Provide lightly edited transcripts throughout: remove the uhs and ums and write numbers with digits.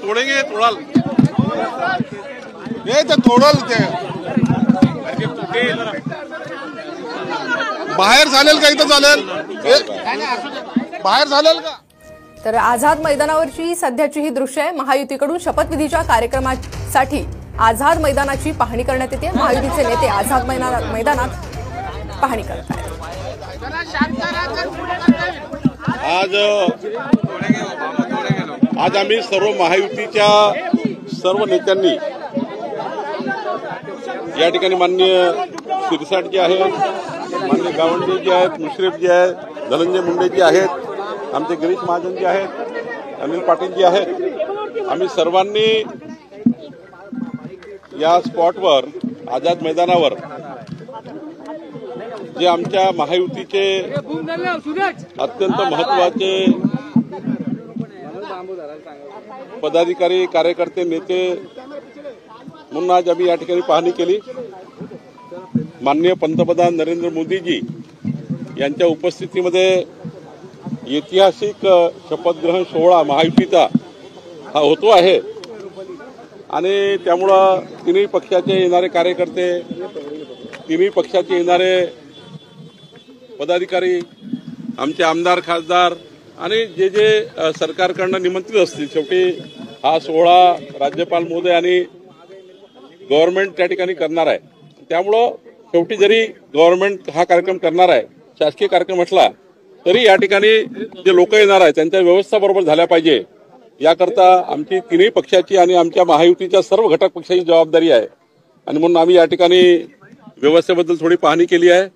तोडेंगे तोडाल हे तर तोडाल ते बाहेर चालेल का इथं चालेल बाहेर चालेल का। तर आझाद मैदानावरची सध्याची ही दृश्य आहे। महायुतीकडून शपथविधीच्या कार्यक्रमासाठी आझाद मैदानाची पाहणी करण्यात येते। महायुतीचे नेते आझाद मैदानात पाहणी करत आहेत। आज आम्ही सर्व महायुतीच्या सर्व नेत्यांनी या ठिकाणी माननीय शिरसाट जे आहेत, माननीय गावंडे जे आहेत, मुश्रीफ जे आहेत, धनंजय मुंडे जे आहेत, आमचे गिरीश महाजन जे आहेत, अनिल पाटील जे आहेत, आम्ही सर्वांनी या स्पॉटवर आझाद मैदानावर जे आमच्या महायुतीचे अत्यंत महत्त्वाचे पदाधिकारी, कार्यकर्ते, नेते म्हणून आज आम्ही या ठिकाणी पाहणी केली। माननीय पंतप्रधान नरेंद्र मोदीजी यांच्या उपस्थितीमध्ये ऐतिहासिक शपथग्रहण सोहळा महायुतीचा हा होतो आहे आणि त्यामुळं तिन्ही पक्षाचे येणारे कार्यकर्ते, तिन्ही पक्षाचे येणारे पदाधिकारी, आमचे आमदार, खासदार आणि जे जे सरकारकडनं निमंत्रित असतील, शेवटी हा सोहळा राज्यपाल महोदय आणि गव्हर्नमेंट त्या ठिकाणी करणार आहे। त्यामुळं शेवटी जरी गव्हर्नमेंट हा कार्यक्रम करणार आहे, शासकीय कार्यक्रम असला तरी या ठिकाणी जे लोक येणार आहेत त्यांच्या व्यवस्था बरोबर झाल्या पाहिजे, याकरता आमची तिन्ही पक्षाची आणि आमच्या महायुतीच्या सर्व घटक पक्षाची जबाबदारी आहे आणि म्हणून आम्ही या ठिकाणी व्यवस्थेबद्दल थोडी पाहणी केली आहे।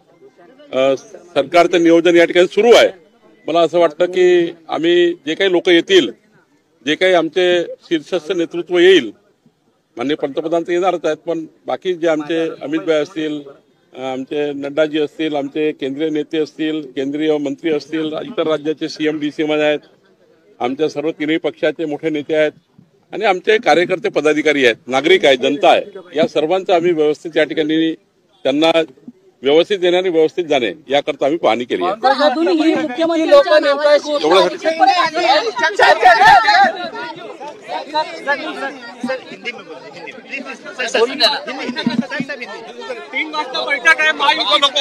सरकारचं नियोजन या ठिकाणी सुरू आहे। मला असं वाटतं की आम्ही जे काही लोक येतील, जे काही आमचे शीर्षस्थ नेतृत्व येईल, माननीय पंतप्रधान तर येणारच आहेत, पण बाकी जे आमचे अमित भाई असतील, आमचे नड्डाजी असतील, आमचे केंद्रीय नेते असतील, केंद्रीय मंत्री असतील, इतर राज्याचे सीएम डीसीएम आहेत, आमच्या सर्व तिन्ही पक्षाचे मोठे नेते आहेत आणि आमचे कार्यकर्ते, पदाधिकारी आहेत, नागरिक आहेत, जनता आहे, या सर्वांचं आम्ही व्यवस्थित या ठिकाणी त्यांना व्यवस्थित देणे आणि व्यवस्थित जाणे याकरता आम्ही पाहणी केली आहे। हिंदी में 3 वाजता बैठक आहे महायुती लोक